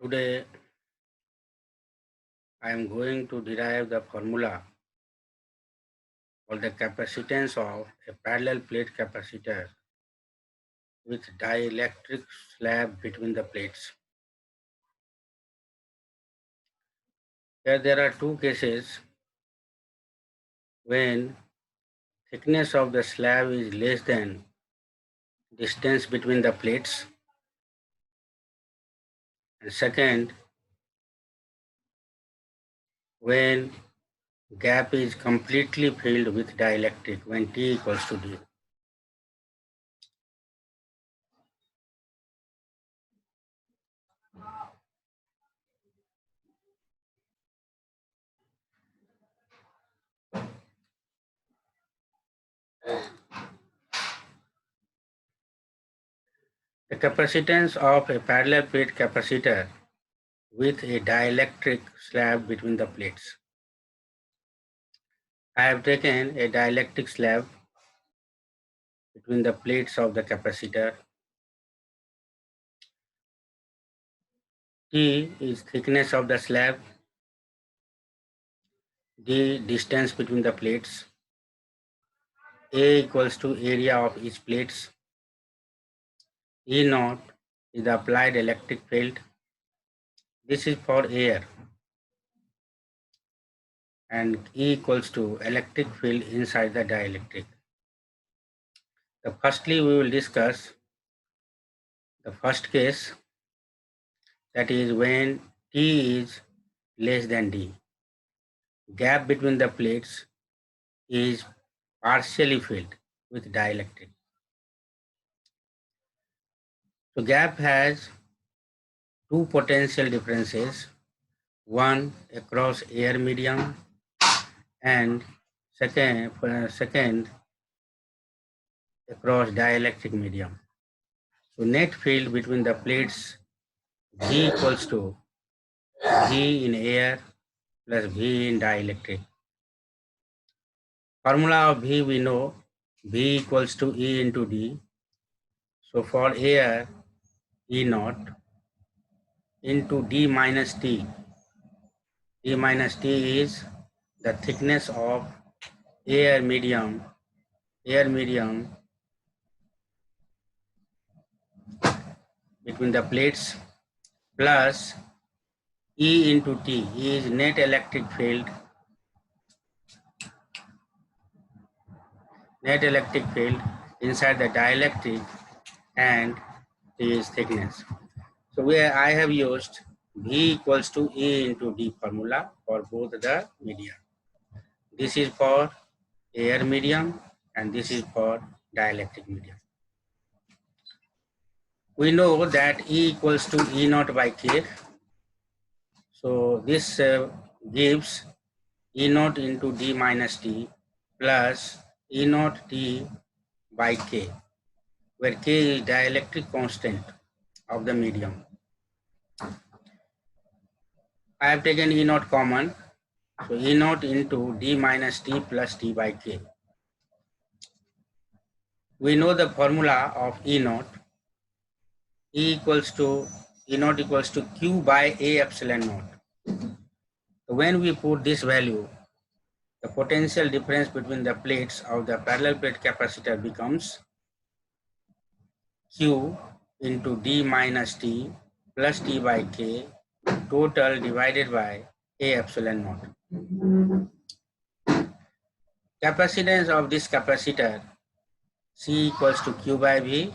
Today I am going to derive the formula for the capacitance of a parallel plate capacitor with dielectric slab between the plates. Here there are two cases when thickness of the slab is less than distance between the plates, and second, when gap is completely filled with dielectric when T equals to D. The capacitance of a parallel plate capacitor with a dielectric slab between the plates. I have taken a dielectric slab between the plates of the capacitor. T is thickness of the slab, D distance between the plates, A equals to area of each plates, E naught is the applied electric field. This is for air, and E equals to electric field inside the dielectric. So firstly, we will discuss the first case, that is when T is less than D. Gap between the plates is partially filled with dielectric. So gap has two potential differences, one across air medium and second across dielectric medium. So net field between the plates V equals to V in air plus V in dielectric. Formula of V we know, V equals to E into D. So for air, E naught into D minus T. D minus T is the thickness of air medium between the plates plus E into T is net electric field inside the dielectric, and T is thickness. So I have used V equals to E into D formula for both the media. This is for air medium and this is for dielectric medium. We know that E equals to E naught by K. So this gives E naught into D minus T plus E naught T by K, where K is dielectric constant of the medium. I have taken E naught common, so E naught into D minus T plus T by K. We know the formula of E naught. E naught equals to Q by A epsilon naught. So when we put this value, the potential difference between the plates of the parallel plate capacitor becomes Q into D minus T plus T by K total divided by A epsilon naught. Capacitance of this capacitor C equals to Q by V,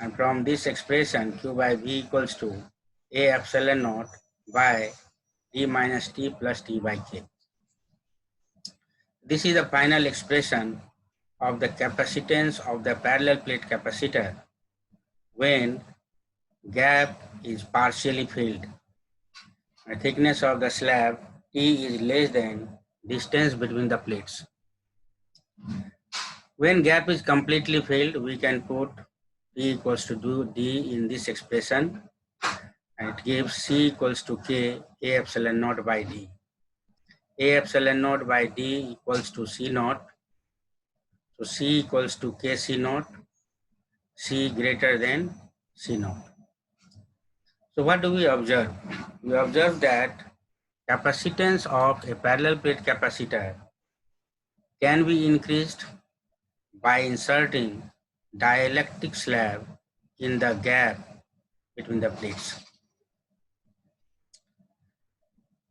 and from this expression Q by V equals to A epsilon naught by D minus T plus T by K. This is the final expression of the capacitance of the parallel plate capacitor when gap is partially filled. The thickness of the slab T is less than distance between the plates. When gap is completely filled, we can put P equals to D in this expression, and it gives C equals to K A epsilon naught by D. A epsilon naught by D equals to C naught. So C equals to KC naught, C greater than C naught. So what do we observe? We observe that capacitance of a parallel plate capacitor can be increased by inserting dielectric slab in the gap between the plates.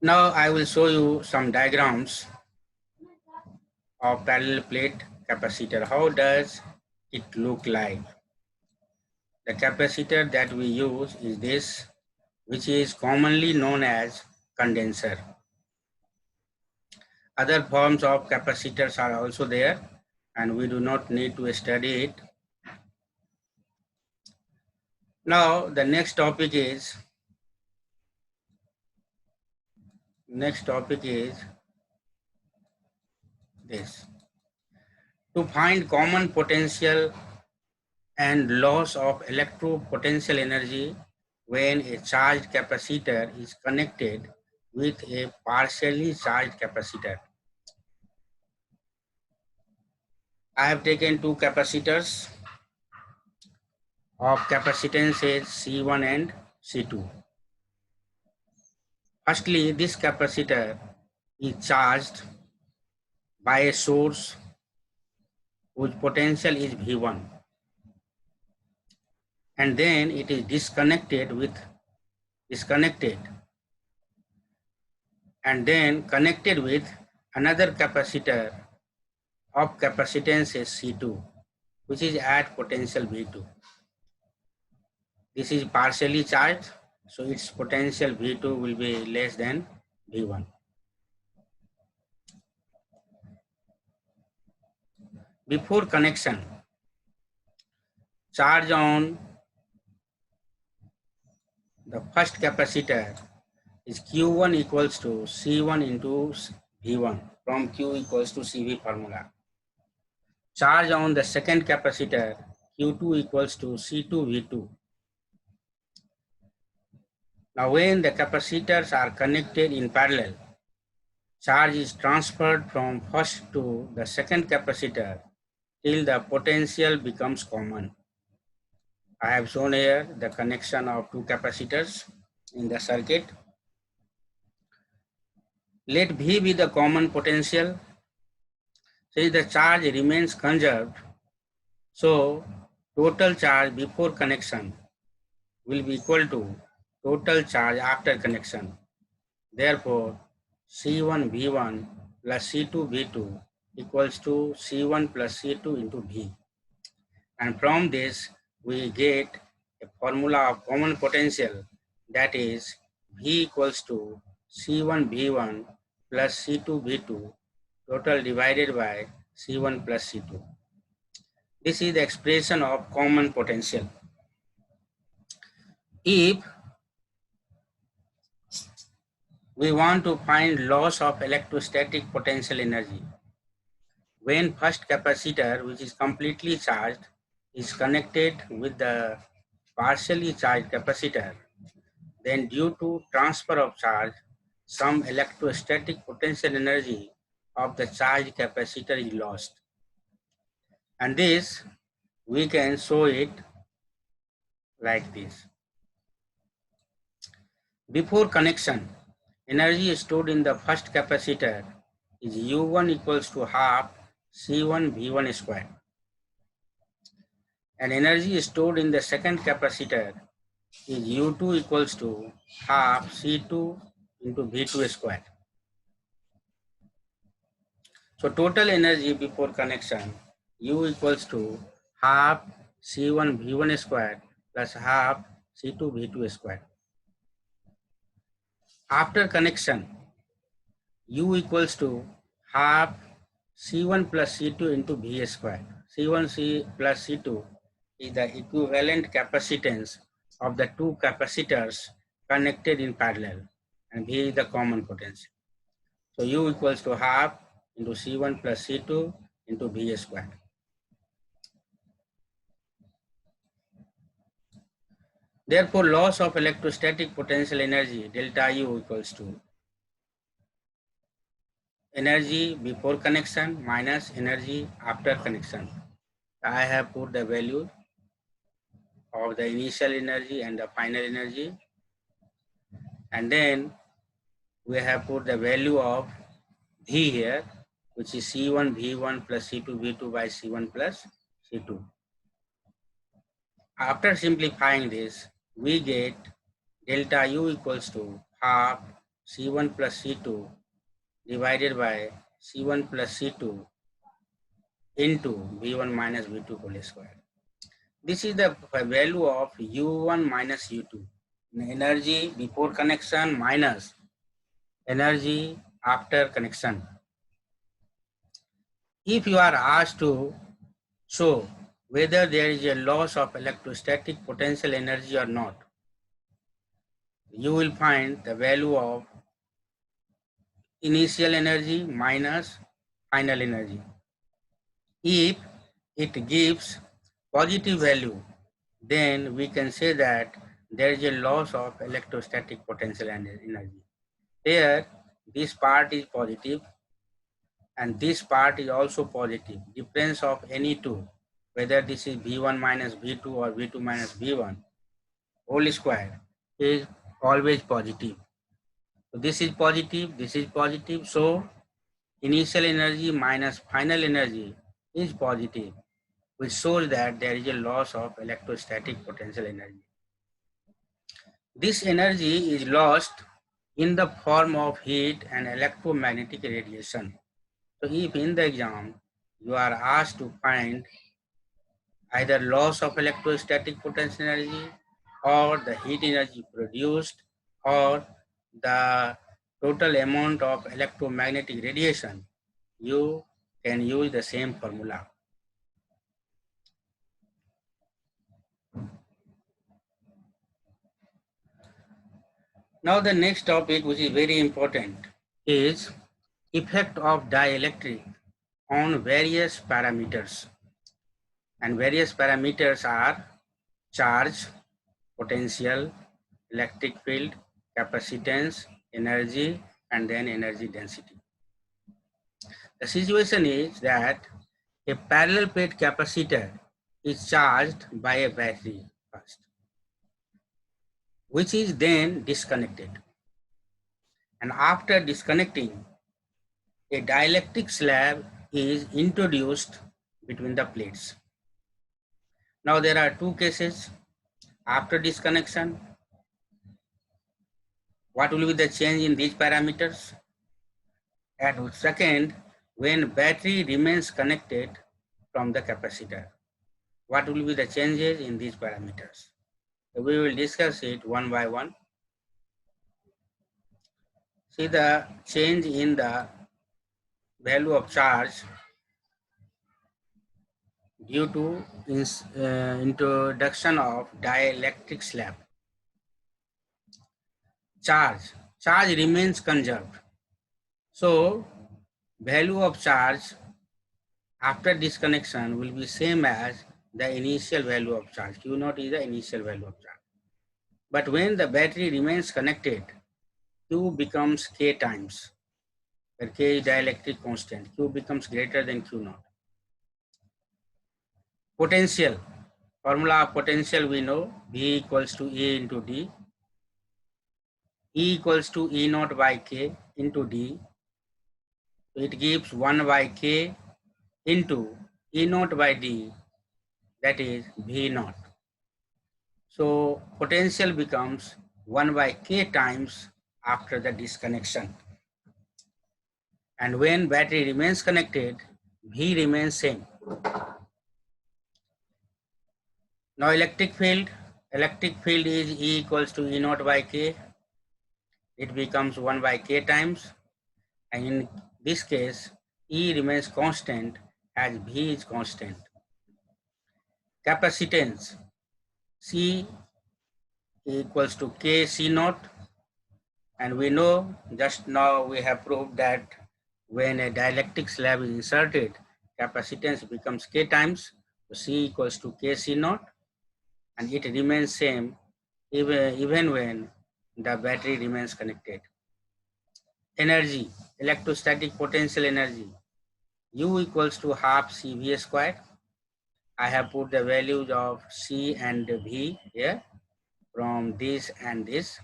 Now I will show you some diagrams of parallel plate capacitor. How does it look like? The capacitor that we use is this, which is commonly known as condenser. Other forms of capacitors are also there, and we do not need to study it. Now the next topic is this. To find common potential and loss of electropotential energy when a charged capacitor is connected with a partially charged capacitor. I have taken two capacitors of capacitances C1 and C2. Firstly, this capacitor is charged by a source whose potential is V1, and then it is disconnected and then connected with another capacitor of capacitance is C2, which is at potential V2. This is partially charged, so its potential V2 will be less than V1. Before connection, charge on the first capacitor is Q1 equals to C1 into V1 from Q equals to CV formula. Charge on the second capacitor Q2 equals to C2 V2. Now when the capacitors are connected in parallel, charge is transferred from first to the second capacitor till the potential becomes common. I have shown here the connection of two capacitors in the circuit. Let V be the common potential. Since the charge remains conserved, so total charge before connection will be equal to total charge after connection. Therefore, C1 V1 plus C2 V2 equals to C1 plus C2 into V. And from this, we get a formula of common potential, that is V equals to C1 V1 plus C2 V2 total divided by C1 plus C2. This is the expression of common potential. If we want to find loss of electrostatic potential energy, when first capacitor, which is completely charged, is connected with the partially charged capacitor, then due to transfer of charge, some electrostatic potential energy of the charged capacitor is lost. And this, we can show it like this. Before connection, energy stored in the first capacitor is U1 equals to half C1 V1 square. And energy stored in the second capacitor is U2 equals to half C2 into V2 square. So total energy before connection, U equals to half C1 V1 square plus half C2 V2 square. After connection, U equals to half C1 plus C2 into V square. C1 plus C2 is the equivalent capacitance of the two capacitors connected in parallel, and V is the common potential. So U equals to half into C1 plus C2 into V square. Therefore, loss of electrostatic potential energy delta U equals to energy before connection minus energy after connection. I have put the value of the initial energy and the final energy And then we have put the value of V here, which is C1 V1 plus C2 V2 by C1 plus C2. After simplifying this, we get delta U equals to half C1 plus C2 divided by C1 plus C2 into V1 minus V2 whole square. This is the value of U1 minus U2. Energy before connection minus energy after connection. If you are asked to show whether there is a loss of electrostatic potential energy or not, you will find the value of initial energy minus final energy. If it gives positive value, then we can say that there is a loss of electrostatic potential energy. Here, this part is positive and this part is also positive. Difference of any two, whether this is V1 minus V2 or V2 minus V1 whole square, is always positive. So this is positive. So initial energy minus final energy is positive, which shows that there is a loss of electrostatic potential energy. This energy is lost in the form of heat and electromagnetic radiation. So if in the exam you are asked to find either loss of electrostatic potential energy or the heat energy produced or the total amount of electromagnetic radiation, you can use the same formula. Now the next topic, which is very important, is effect of dielectric on various parameters. And various parameters are charge, potential, electric field, capacitance, energy, and then energy density. The situation is that a parallel plate capacitor is charged by a battery first, which is then disconnected. And after disconnecting, a dielectric slab is introduced between the plates. Now there are two cases. After disconnection, what will be the change in these parameters? And second, when battery remains connected from the capacitor, what will be the changes in these parameters? So we will discuss it one by one. See the change in the value of charge due to introduction of dielectric slab. Charge remains conserved. So value of charge after disconnection will be same as the initial value of charge. Q naught is the initial value of charge. But when the battery remains connected, Q becomes K times, where K is dielectric constant. Q becomes greater than Q naught. Potential, formula of potential we know, V equals to E into D. E equals to E naught by K into D. It gives 1 by K into E naught by D, that is V naught. So potential becomes 1 by K times after the disconnection. And when battery remains connected, V remains same. Now electric field is E equals to E naught by K. It becomes 1 by K times. And in this case, E remains constant as V is constant. Capacitance, C equals to K C naught. And we know just now we have proved that when a dielectric slab is inserted, capacitance becomes K times. So C equals to K C naught. And it remains same even when the battery remains connected. Energy, electrostatic potential energy, U equals to half CV squared. I have put the values of C and V here from this and this.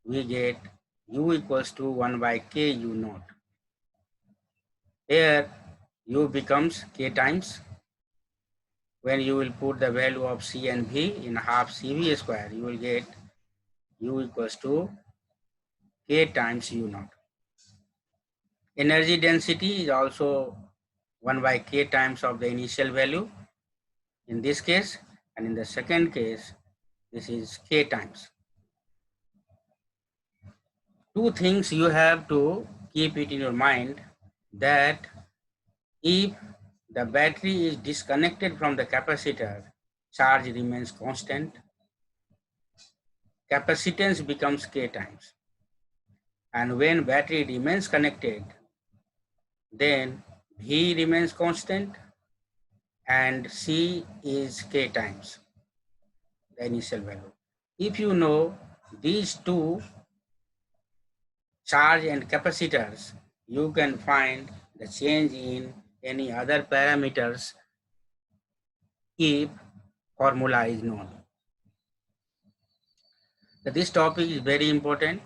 we get U equals to 1 by K U naught. Here U becomes K times. When you will put the value of C and V in half CV square, you will get U equals to K times U naught. Energy density is also 1 by K times of the initial value in this case, and in the second case, this is K times. Two things you have to keep it in your mind, that if the battery is disconnected from the capacitor, charge remains constant, capacitance becomes K times. And when battery remains connected, then V remains constant and C is K times the initial value. If you know these two, charge and capacitors, you can find the change in any other parameters if formula is known. So this topic is very important.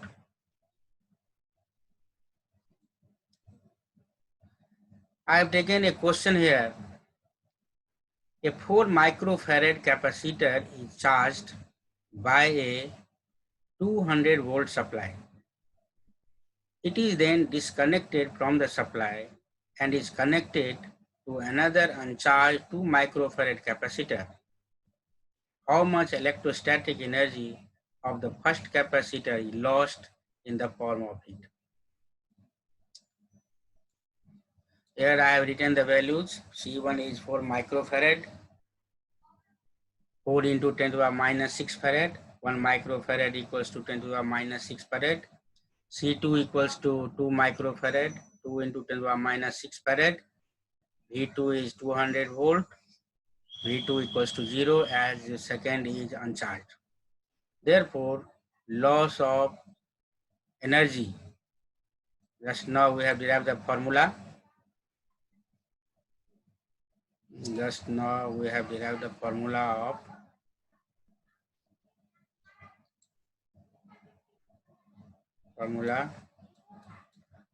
I have taken a question here. A 4 microfarad capacitor is charged by a 200 volt supply. It is then disconnected from the supply and is connected to another uncharged 2 microfarad capacitor. How much electrostatic energy of the first capacitor is lost in the form of heat? Here I have written the values. C1 is 4 microfarad, 4 into 10 to the minus 6 farad. 1 microfarad equals to 10 to the minus 6 farad. C2 equals to 2 microfarad, 2 into 10 to the minus 6 farad. V2 is 200 volt. V2 equals to 0 as the second is uncharged. Therefore, loss of energy. Just now we have derived the formula. Just now we have derived the formula of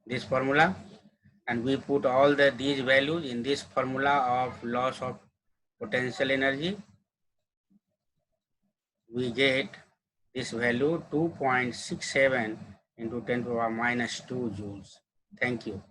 this formula, and we put all these values in this formula of loss of potential energy. We get this value 2.67 into 10 to the minus 2 joules. Thank you.